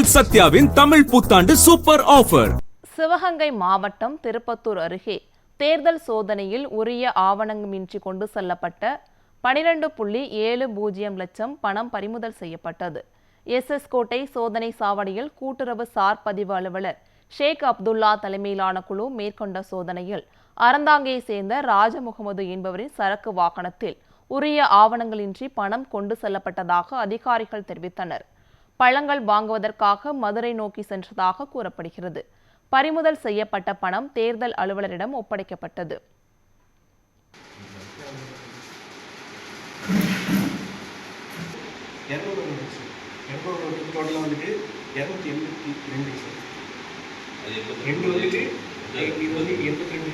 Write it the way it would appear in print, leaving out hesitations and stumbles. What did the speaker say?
உங்கள் சத்யாவின் தமிழ் புத்தாண்டு super offer. Sivaganga மாவட்டம் திருப்பத்தூர் அருகே தேர்தல் சோதனையில் உரிய ஆவணமின்றி கொண்டு செல்லப்பட்ட 12.70 லட்சம் பணம் பறிமுதல் செய்யப்பட்டது. எஸ் கோட்டை சோதனை சாவடியில் கூட்டுறவு சார் பதிவு அலுவலர் ஷேக் அப்துல்லா தலைமையிலான குழு மேற்கொண்ட சோதனையில் அறந்தாங்கியை சேர்ந்த ராஜமுகமது என்பவரின் சரக்கு வாகனத்தில் உரிய ஆவணங்களின்றி பணம் கொண்டு செல்லப்பட்டதாக அதிகாரிகள் தெரிவித்தனர். பழங்கள் வாங்குவதற்காக மதுரை நோக்கி சென்றதாக கூறப்படுகிறது. பறிமுதல் செய்யப்பட்ட பணம் தேர்தல் அலுவலரிடம் ஒப்படைக்கப்பட்டது. டோட்டலாக வந்துட்டு 282